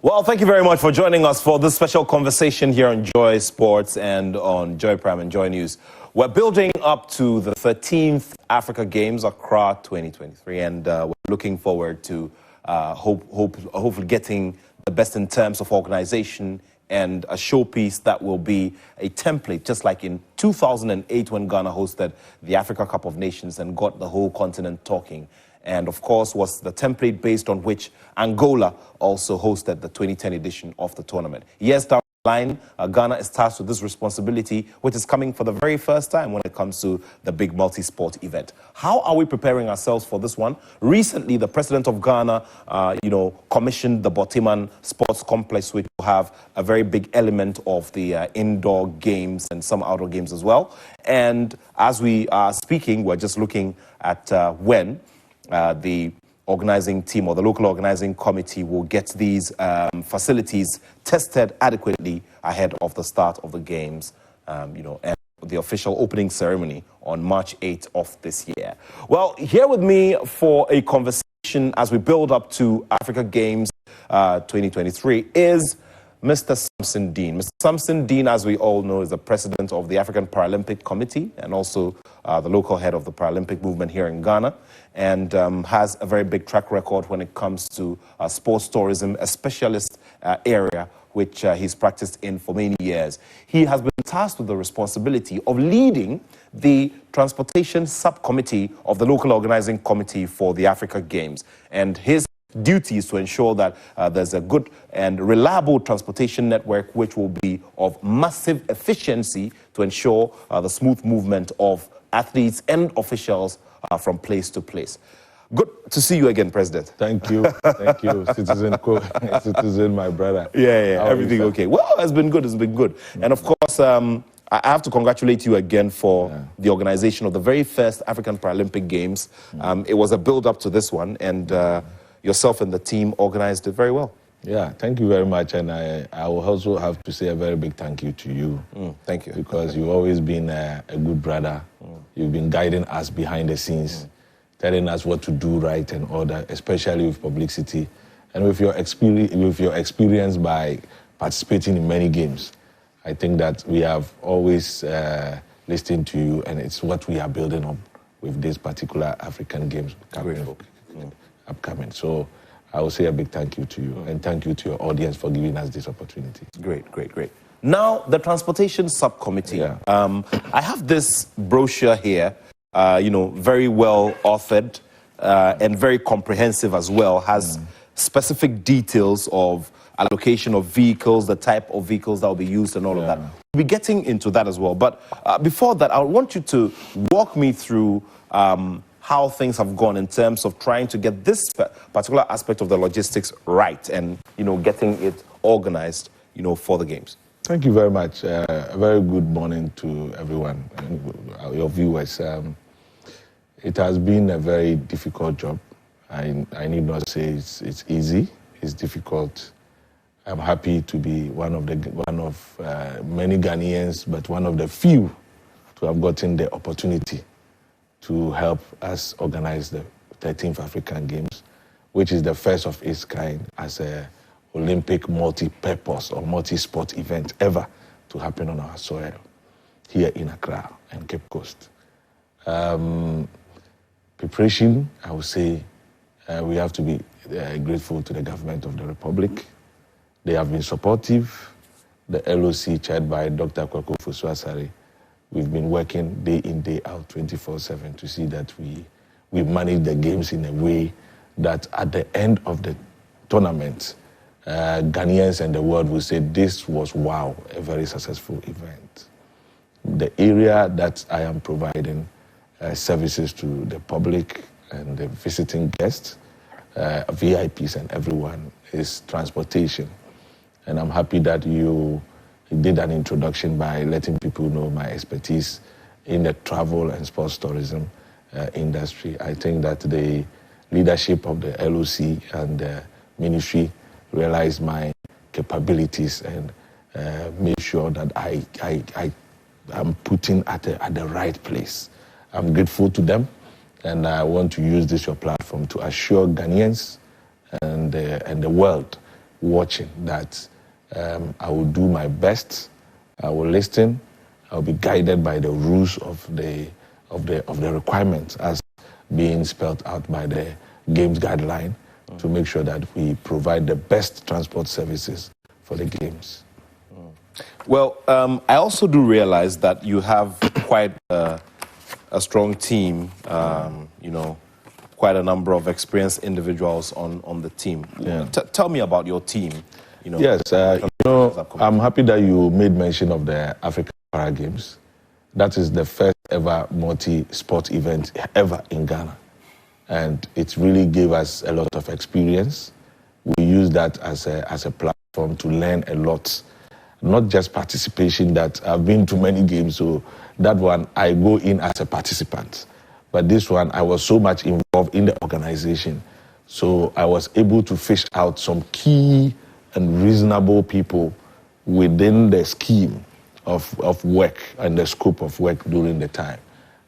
Well, thank you very much for joining us for this special conversation here on Joy Sports and on Joy Prime and Joy News. We're building up to the 13th Africa Games, Accra 2023, and we're looking forward to hopefully getting the best in terms of organization and a showpiece that will be a template, just like in 2008 when Ghana hosted the Africa Cup of Nations and got the whole continent talking. And of course was the template based on which Angola also hosted the 2010 edition of the tournament. Yes, down the line, Ghana is tasked with this responsibility, which is coming for the very first time when it comes to the big multi-sport event. How are we preparing ourselves for this one? Recently, the president of Ghana, commissioned the Botiman Sports Complex, which will have a very big element of the indoor games and some outdoor games as well. And as we are speaking, we're just looking at when the organizing team or the local organizing committee will get these facilities tested adequately ahead of the start of the games, and the official opening ceremony on March 8th of this year. Well, here with me for a conversation as we build up to Africa Games 2023 is Mr. Samson Dean. Mr. Samson Dean, as we all know, is the president of the African Paralympic Committee and also the local head of the Paralympic movement here in Ghana, and has a very big track record when it comes to sports tourism, a specialist area which he's practiced in for many years. He has been tasked with the responsibility of leading the transportation subcommittee of the local organizing committee for the Africa Games. And his duty is to ensure that there's a good and reliable transportation network which will be of massive efficiency to ensure the smooth movement of athletes and officials from place to place. Good to see you again, President. Thank you. Thank you, citizen, my brother. Yeah, everything okay. Well, it's been good. And of course, I have to congratulate you again for the organization of the very first African Paralympic Games. It was a build-up to this one, and yourself and the team organized it very well. Yeah, thank you very much. And I will also have to say a very big thank you to you. Thank you. Because you've always been a good brother. You've been guiding us behind the scenes, telling us what to do right and all that, especially with publicity. And with your experience by participating in many games, I think that we have always listened to you, and it's what we are building on with this particular African Games upcoming. So I will say a big thank you to you, and thank you to your audience for giving us this opportunity. Great. Now, the Transportation Subcommittee. Yeah. I have this brochure here, very well authored and very comprehensive as well, has specific details of allocation of vehicles, the type of vehicles that will be used and all of that. We'll be getting into that as well. But before that, I want you to walk me through how things have gone in terms of trying to get this particular aspect of the logistics right and, getting it organized, for the games. Thank you very much. A very good morning to everyone, your viewers. It has been a very difficult job. I need not say it's easy. It's difficult. I'm happy to be one of many Ghanaians, but one of the few to have gotten the opportunity to help us organize the 13th African Games, which is the first of its kind as a Olympic multi-purpose or multi-sport event ever to happen on our soil here in Accra and Cape Coast. Preparation, I would say, we have to be grateful to the government of the Republic. They have been supportive. The LOC, chaired by Dr. Kwaku Fosu-Asare, we've been working day in, day out, 24/7 to see that we manage the games in a way that at the end of the tournament, Ghanaians and the world will say this was, wow, a very successful event. The area that I am providing services to the public and the visiting guests, VIPs and everyone, is transportation. And I'm happy that you did an introduction by letting people know my expertise in the travel and sports tourism industry. I think that the leadership of the LOC and the ministry realized my capabilities and made sure that I am putting at the right place. I'm grateful to them, and I want to use this your platform to assure Ghanaians and the world watching that I will do my best. I will listen. I will be guided by the rules of the requirements as being spelled out by the games guideline to make sure that we provide the best transport services for the games. Well, I also do realize that you have quite a strong team, quite a number of experienced individuals on the team. Yeah. Tell me about your team. Yes, I'm happy that you made mention of the African Para Games. That is the first ever multi-sport event ever in Ghana. And it really gave us a lot of experience. We use that as a platform to learn a lot. Not just participation, that I've been to many games, so that one I go in as a participant. But this one, I was so much involved in the organization. So I was able to fish out some key and reasonable people within the scheme of work and the scope of work during the time.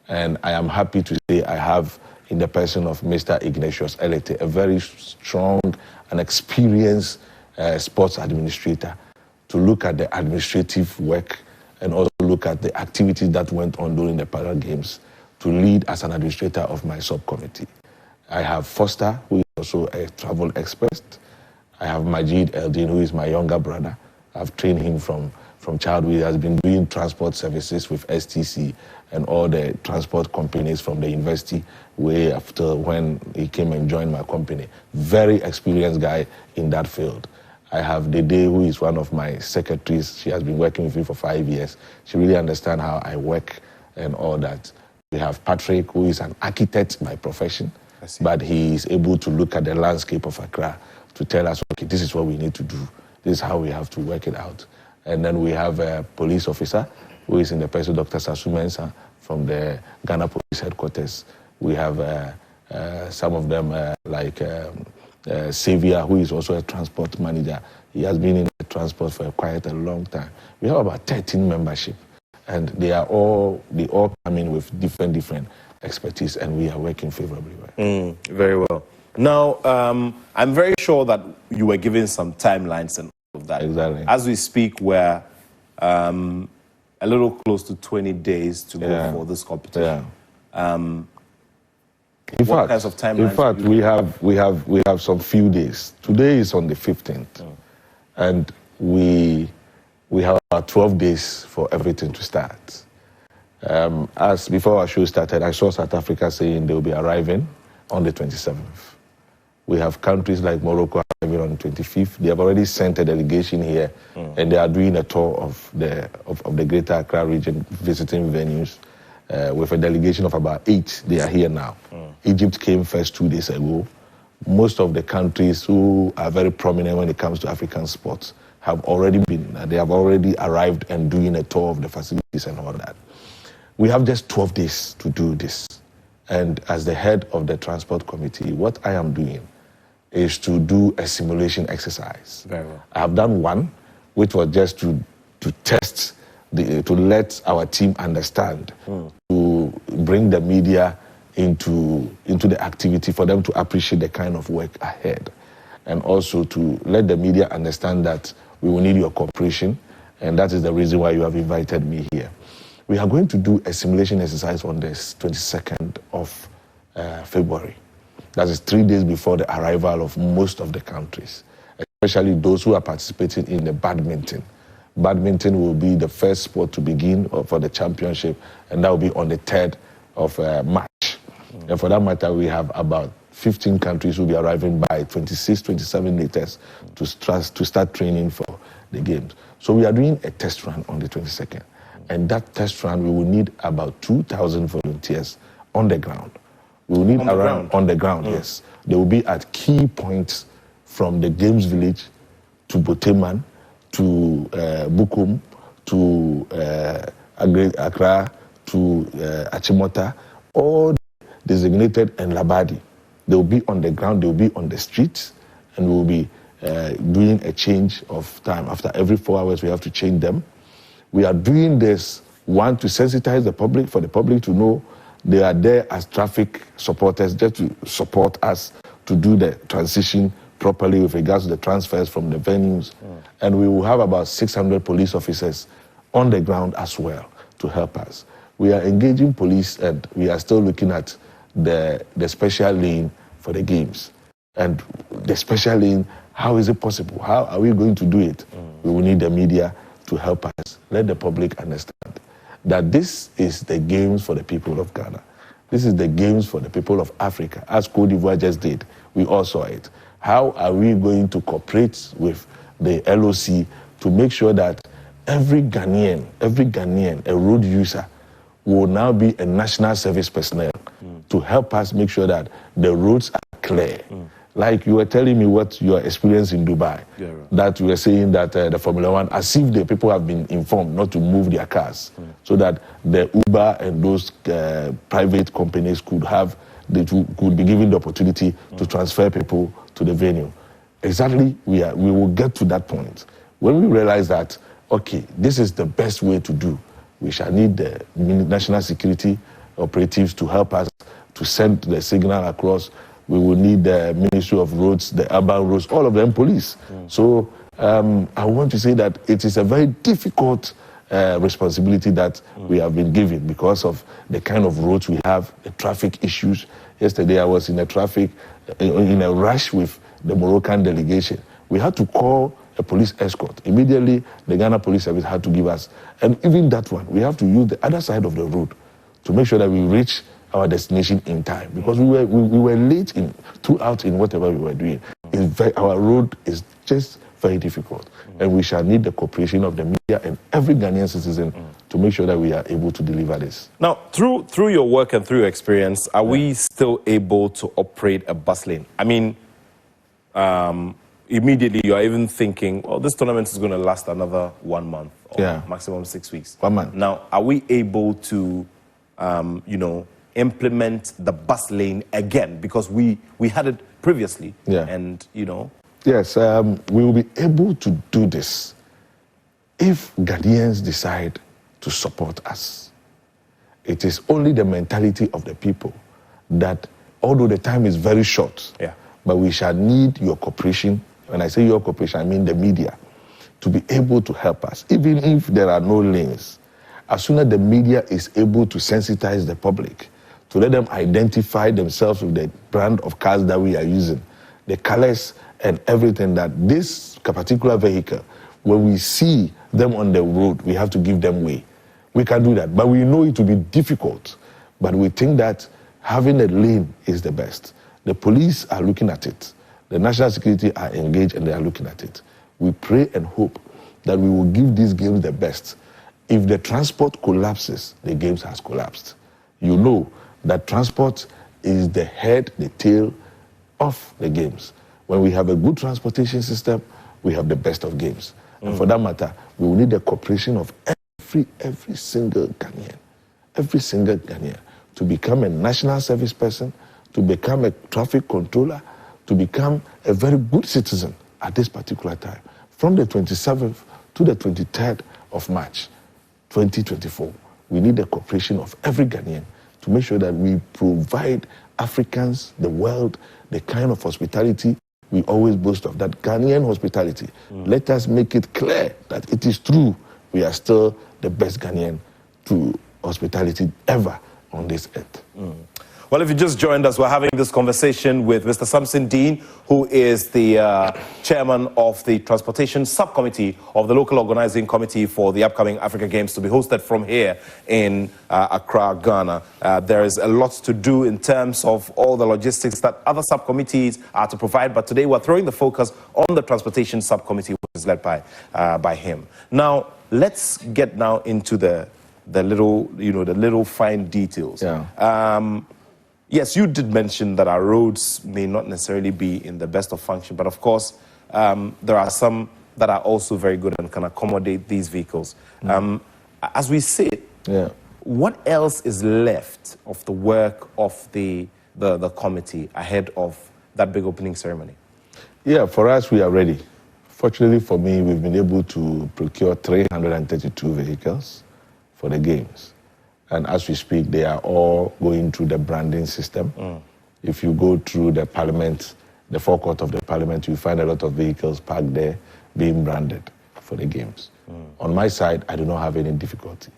And I am happy to say I have, in the person of Mr. Ignatius Elete, a very strong and experienced sports administrator to look at the administrative work and also look at the activities that went on during the Para Games to lead as an administrator of my subcommittee. I have Foster, who is also a travel expert. I have Majid Eldin, who is my younger brother. I've trained him from childhood. He has been doing transport services with STC and all the transport companies from the university way after when he came and joined my company. Very experienced guy in that field. I have Dede, who is one of my secretaries. She has been working with me for 5 years. She really understands how I work and all that. We have Patrick, who is an architect by profession, but he is able to look at the landscape of Accra to tell us, okay, this is what we need to do. This is how we have to work it out. And then we have a police officer, who is in the person of Dr. Sasu Mensah from the Ghana Police Headquarters. We have some of them like Xavier, who is also a transport manager. He has been in the transport for quite a long time. We have about 13 membership, and they all come in with different expertise, and we are working favorably well. Very well. Now, I'm very sure that you were given some timelines and all of that. Exactly. As we speak, we're a little close to 20 days to go for this competition. Yeah. In fact, we have some few days. Today is on the 15th, and we have about 12 days for everything to start. As before our show started, I saw South Africa saying they will be arriving on the 27th. We have countries like Morocco arriving on the 25th. They have already sent a delegation here, and they are doing a tour of the Greater Accra region, visiting venues. With a delegation of about 8, they are here now. Egypt came first 2 days ago. Most of the countries who are very prominent when it comes to African sports have already arrived and doing a tour of the facilities and all that. We have just 12 days to do this. And as the head of the transport committee, what I am doing is to do a simulation exercise. Very well. I have done one, which was just to test, to let our team understand, to bring the media into the activity for them to appreciate the kind of work ahead, and also to let the media understand that we will need your cooperation, and that is the reason why you have invited me here. We are going to do a simulation exercise on the 22nd of February. That is 3 days before the arrival of most of the countries, especially those who are participating in the badminton. Badminton will be the first sport to begin for the championship, and that will be on the 3rd of March. And for that matter, we have about 15 countries who will be arriving by 26, 27 latest to start training for the games. So we are doing a test run on the 22nd. And that test run, we will need about 2,000 volunteers on the ground. We will need on the ground, yes. They will be at key points from the Games Village to Boteman, to Bukum, to Accra, to Achimota, all designated and Labadi. They will be on the ground, they will be on the streets, and we will be doing a change of time. After every 4 hours, we have to change them. We are doing this, one, to sensitize the public, for the public to know they are there as traffic supporters, just to support us to do the transition properly with regards to the transfers from the venues. And we will have about 600 police officers on the ground as well to help us. We are engaging police, and we are still looking at the special lane for the games. And the special lane, how is it possible? How are we going to do it? We will need the media to help us. Let the public understand that this is the games for the people of Ghana. This is the games for the people of Africa, as Cote d'Ivoire just did. We all saw it. How are we going to cooperate with the LOC to make sure that every Ghanaian, a road user, will now be a national service personnel to help us make sure that the roads are clear. Like you were telling me what your experience in Dubai, that you were saying that the Formula One, as if the people have been informed not to move their cars, so that the Uber and those private companies could be given the opportunity to transfer people to the venue. Exactly, we will get to that point. When we realize that, okay, this is the best way to do, we shall need the national security operatives to help us to send the signal across. We will need the Ministry of Roads, the urban roads, all of them police. So I want to say that it is a very difficult responsibility that we have been given because of the kind of roads we have, the traffic issues. Yesterday I was in a rush with the Moroccan delegation. We had to call a police escort. Immediately the Ghana Police Service had to give us, and even that one, we have to use the other side of the road to make sure that we reach our destination in time, because we were late throughout in whatever we were doing. Our road is just very difficult, and we shall need the cooperation of the media and every Ghanaian citizen to make sure that we are able to deliver this. Now, through your work and through your experience, are we still able to operate a bus lane? I mean, immediately you are even thinking, well, this tournament is going to last another 1 month or maximum 6 weeks. 1 month. Now, are we able to, implement the bus lane again? Because we had it previously, and Yes, we will be able to do this if Ghanaians decide to support us. It is only the mentality of the people that, although the time is very short, but we shall need your cooperation. When I say your cooperation, I mean the media, to be able to help us, even if there are no lanes. As soon as the media is able to sensitize the public, to let them identify themselves with the brand of cars that we are using, the colors and everything, that this particular vehicle, when we see them on the road, we have to give them way. We can do that, but we know it will be difficult. But we think that having a lane is the best. The police are looking at it. The national security are engaged and they are looking at it. We pray and hope that we will give these games the best. If the transport collapses, the games has collapsed. You know that transport is the head, the tail of the games. When we have a good transportation system, we have the best of games. And for that matter, we will need the cooperation of every single Ghanaian to become a national service person, to become a traffic controller, to become a very good citizen at this particular time. From the 27th to the 23rd of March, 2024, we need the cooperation of every Ghanaian to make sure that we provide Africans, the world, the kind of hospitality we always boast of, that Ghanaian hospitality. Let us make it clear that it is true. We are still the best Ghanaian to hospitality ever on this earth. Well, if you just joined us, we're having this conversation with Mr. Samson Dean, who is the chairman of the Transportation Subcommittee of the local organizing committee for the upcoming Africa Games, to be hosted from here in Accra, Ghana. There is a lot to do in terms of all the logistics that other subcommittees are to provide, but today we're throwing the focus on the Transportation Subcommittee, which is led by him. Now, let's get now into the little fine details. Yes, you did mention that our roads may not necessarily be in the best of function, but of course, there are some that are also very good and can accommodate these vehicles. As we sit, what else is left of the work of the committee ahead of that big opening ceremony? Yeah, for us, we are ready. Fortunately for me, we've been able to procure 332 vehicles for the games. And as we speak, they are all going through the branding system. If you go through the parliament, the forecourt of the parliament, you find a lot of vehicles parked there being branded for the games. On my side, I do not have any difficulty.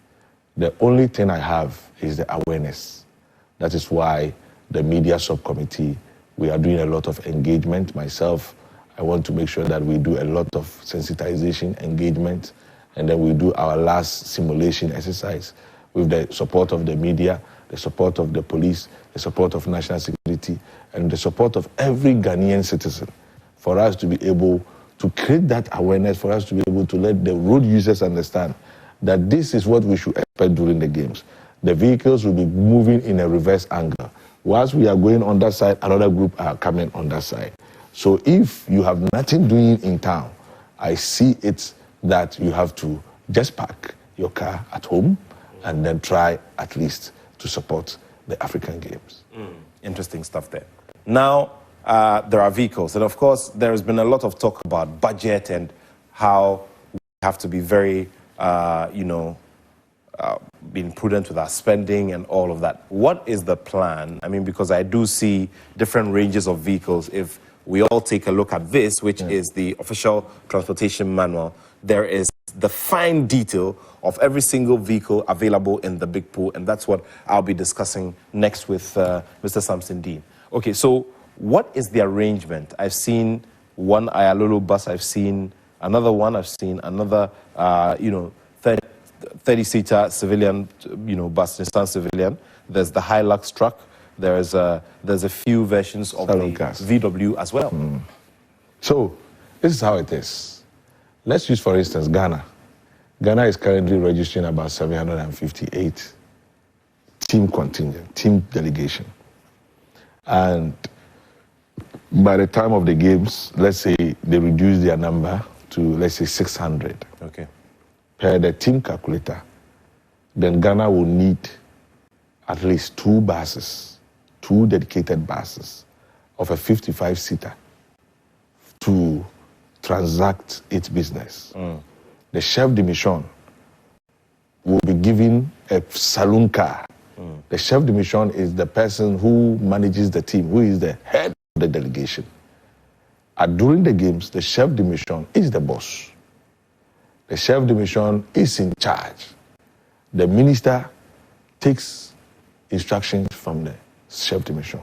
The only thing I have is the awareness. That is why the media subcommittee, we are doing a lot of engagement. Myself, I want to make sure that we do a lot of sensitization, engagement, and then we do our last simulation exercise with the support of the media, the support of the police, the support of national security, and the support of every Ghanaian citizen for us to be able to create that awareness, for us to be able to let the road users understand that this is what we should expect during the games. The vehicles will be moving in a reverse angle. Whilst we are going on that side, another group are coming on that side. So if you have nothing doing in town, I see it that you have to just park your car at home and then try at least to support the African Games. Interesting stuff there. Now, there are vehicles. And of course, there has been a lot of talk about budget and how we have to be very, being prudent with our spending and all of that. What is the plan? I mean, because I do see different ranges of vehicles. If we all take a look at this, which is the official transportation manual, there is the fine detail of every single vehicle available in the big pool, and that's what I'll be discussing next with Mr. Samson Dean. Okay, so what is the arrangement? I've seen one Ayalolo bus, I've seen another one, I've seen another, 30-seater civilian, bus, Nissan civilian. There's the Hilux truck. There's a few versions of the VW as well. So this is how it is. Let's use, for instance, Ghana. Ghana is currently registering about 758 team contingent, team delegation. And by the time of the games, let's say they reduce their number to, let's say, 600. Okay. Per the team calculator, then Ghana will need at least two buses, two dedicated buses of a 55-seater to transact its business. The chef de mission will be given a saloon car. The chef de mission is the person who manages the team, who is the head of the delegation. During the games, the chef de mission is the boss. The chef de mission is in charge. The minister takes instructions from the chef de mission.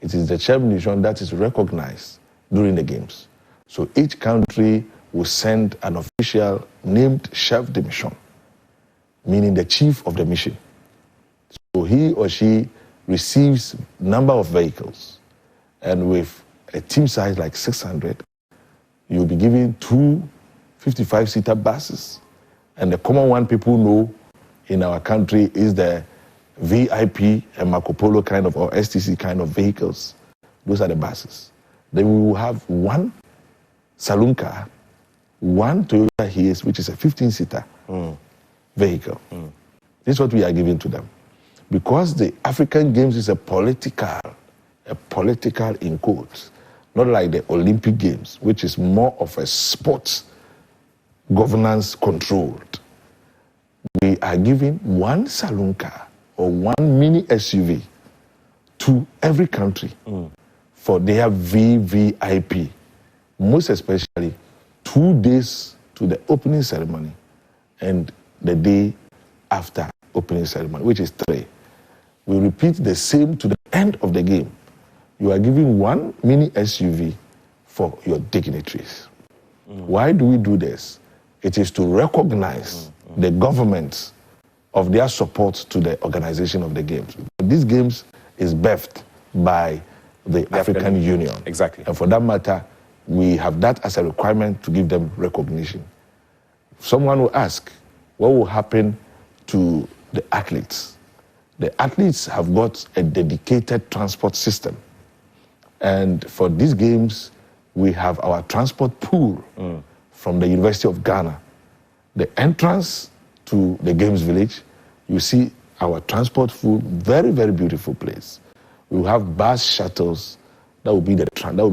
It is the chef de mission that is recognized during the games. So each country will send an official named chef de mission, meaning the chief of the mission. So he or she receives number of vehicles, and with a team size like 600, you'll be given two 55-seater buses. And the common one people know in our country is the VIP and Marco Polo kind of, or STC kind of vehicles. Those are the buses. Then we will have one saloon car, one Toyota Hiace, which is a 15-seater vehicle. This is what we are giving to them. Because the African Games is a political in quotes, not like the Olympic Games, which is more of a sports governance controlled. We are giving one saloon car or one mini SUV to every country for their VVIP, most especially 2 days to the opening ceremony and the day after opening ceremony, which is 3. We repeat the same to the end of the game. You are giving one mini SUV for your dignitaries. Why do we do this? It is to recognize the governments of their support to the organization of the games. These games is birthed by the African Union. Exactly. And for that matter, we have that as a requirement to give them recognition. Someone will ask, what will happen to the athletes? The athletes have got a dedicated transport system. And for these games, we have our transport pool from the University of Ghana. The entrance to the Games Village, you see our transport pool, very, very beautiful place. We will have bus shuttles that will be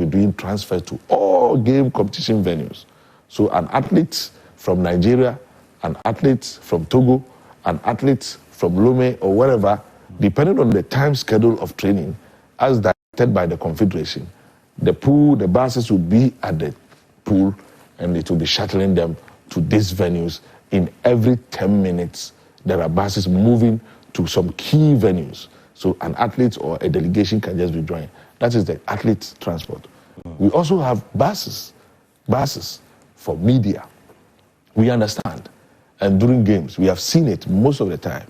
doing transfers to all game competition venues. So an athlete from Nigeria, an athlete from Togo, an athlete from Lome or wherever, depending on the time schedule of training, as directed by the Confederation, The pool, the buses will be at the pool, and it will be shuttling them to these venues. In every 10 minutes, there are buses moving to some key venues. So an athlete or a delegation can just be joined. That is the athlete transport. We also have buses for media. We understand. And during games, we have seen it most of the time.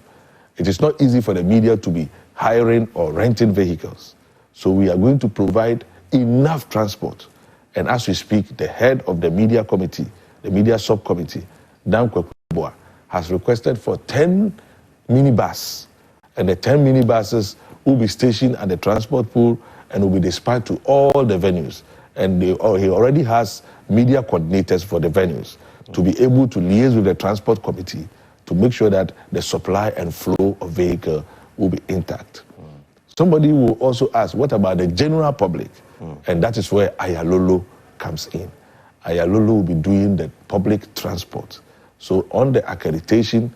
It is not easy for the media to be hiring or renting vehicles. So we are going to provide enough transport. And as we speak, the head of the media committee, the media subcommittee, Dan Kwekubua, has requested for 10 minibus. And the 10 minibuses will be stationed at the transport pool and will be dispatched to all the venues. And he already has media coordinators for the venues to be able to liaise with the transport committee to make sure that the supply and flow of vehicle will be intact. Somebody will also ask, what about the general public? And that is where Ayalolo comes in. Ayalolo will be doing the public transport. So on the accreditation,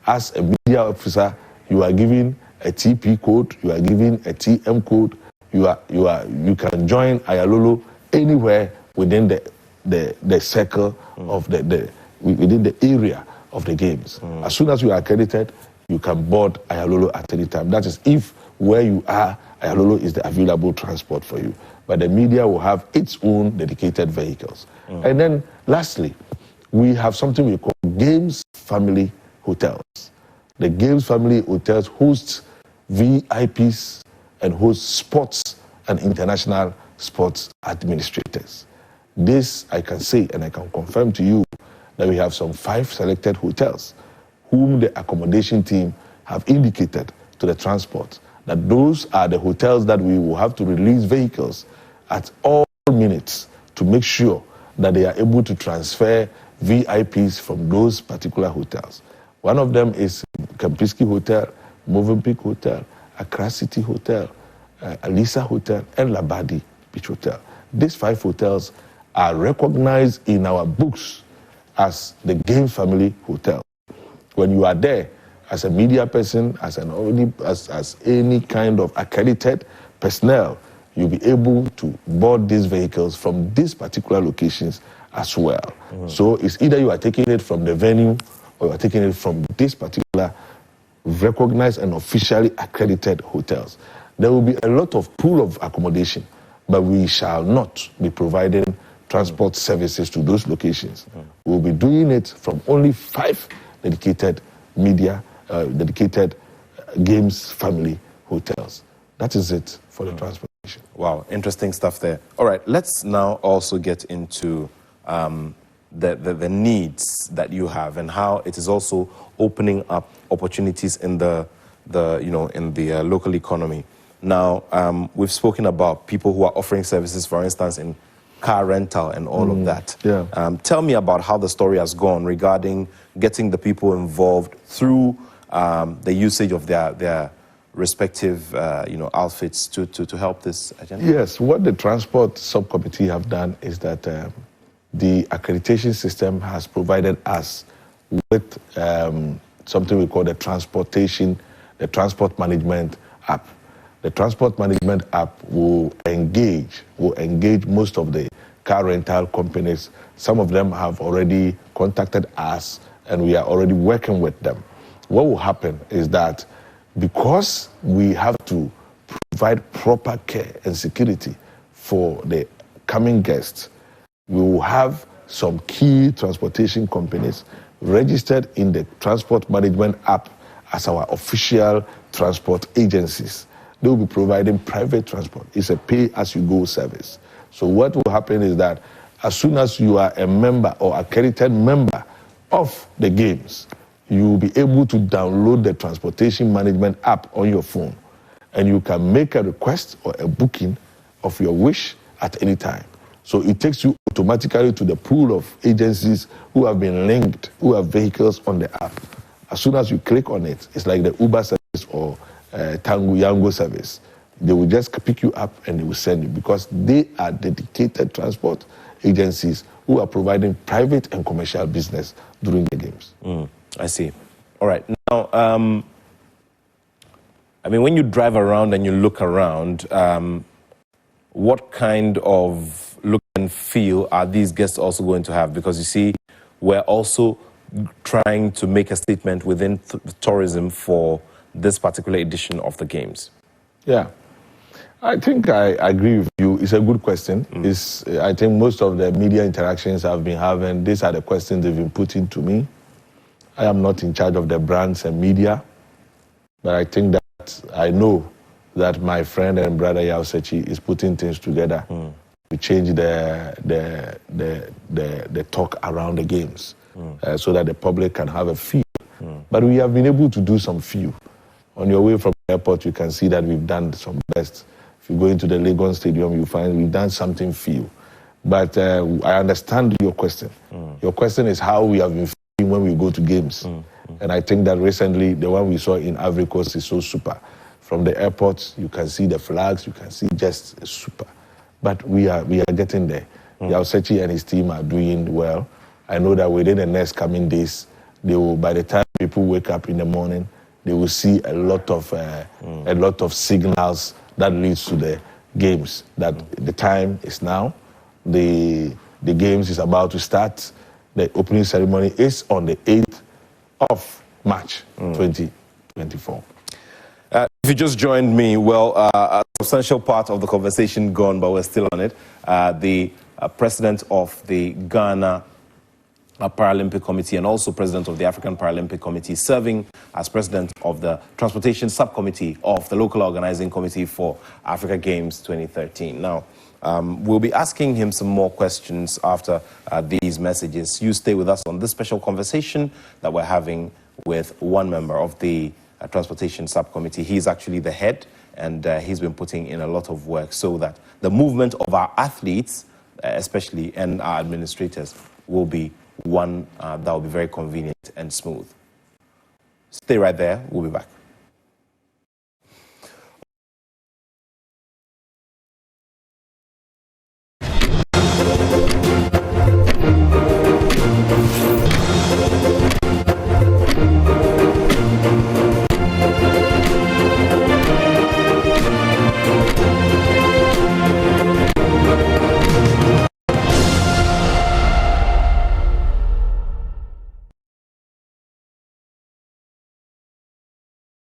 as a media officer, you are given a TP code, you are given a TM code, you can join Ayalolo anywhere within the circle of within the area of the games. As soon as you are accredited, you can board Ayalolo at any time. That is if where you are, Ayalolo is the available transport for you. But the media will have its own dedicated vehicles. And then lastly, we have something we call Games Family Hotels. The Games Family Hotels host VIPs and host sports and international sports administrators. This I can say and I can confirm to you that we have some 5 selected hotels whom the accommodation team have indicated to the transport that those are the hotels that we will have to release vehicles at all minutes to make sure that they are able to transfer VIPs from those particular hotels. One of them is Kempinski Hotel, Movenpick Hotel, Accra City Hotel, Alisa Hotel, and Labadi Beach Hotel. These 5 hotels are recognized in our books as the Games Family Hotel. When you are there as a media person, as any kind of accredited personnel, you'll be able to board these vehicles from these particular locations as well. So it's either you are taking it from the venue or you are taking it from this particular recognized and officially accredited hotels. There will be a lot of pool of accommodation, but we shall not be providing transport services to those locations. We'll be doing it from only 5 dedicated dedicated Games Family Hotels. That is it for the transportation. Wow, interesting stuff there. All right, let's now also get into the needs that you have and how it is also opening up opportunities in the local economy. Now, we've spoken about people who are offering services, for instance, in car rental and all of that. Yeah. Tell me about how the story has gone regarding getting the people involved through the usage of their respective outfits to help this agenda. Yes, what the transport subcommittee have done is that the accreditation system has provided us with something we call the transport management app. The transport management app will engage most of the car rental companies. Some of them have already contacted us and we are already working with them. What will happen is that because we have to provide proper care and security for the coming guests, we will have some key transportation companies registered in the transport management app as our official transport agencies. They will be providing private transport. It's a pay-as-you-go service. So what will happen is that as soon as you are a member or accredited member of the games, you will be able to download the transportation management app on your phone, and you can make a request or a booking of your wish at any time. So it takes you automatically to the pool of agencies who have been linked, who have vehicles on the app. As soon as you click on it, it's like the Uber service or Yango service. They will just pick you up and they will send you because they are dedicated transport agencies who are providing private and commercial business during the games. I see. All right. Now, when you drive around and you look around, what kind of look and feel are these guests also going to have? Because you see, we're also trying to make a statement within tourism for this particular edition of the Games. Yeah. I think I agree with you. It's a good question. I think most of the media interactions I've been having, these are the questions they've been putting to me. I am not in charge of the brands and media, but I think that I know that my friend and brother Yao Sechi is putting things together to change the talk around the Games so that the public can have a feel. But we have been able to do some feel. On your way from the airport, you can see that we've done some best. If you go into the Lagos Stadium, you find we've done something feel. But I understand your question. Your question is how we have been feeling when we go to Games. And I think that recently, the one we saw in Ivory Coast is so super. From the airport, you can see the flags, you can see just super. But we are getting there. Yao Sechi and his team are doing well. I know that within the next coming days, they will, by the time people wake up in the morning, they will see a lot of signals that leads to the Games. That the time is now. The Games is about to start. The opening ceremony is on the 8th of March, 2024. If you just joined me, well, a substantial part of the conversation gone, but we're still on it. The president of the Ghana Paralympic Committee and also president of the African Paralympic Committee, serving as president of the Transportation Subcommittee of the Local Organizing Committee for Africa Games 2013. Now, we'll be asking him some more questions after these messages. You stay with us on this special conversation that we're having with one member of the Transportation Subcommittee. He's actually the head, and he's been putting in a lot of work so that the movement of our athletes, especially, and our administrators, will be one that will be very convenient and smooth. Stay right there. We'll be back.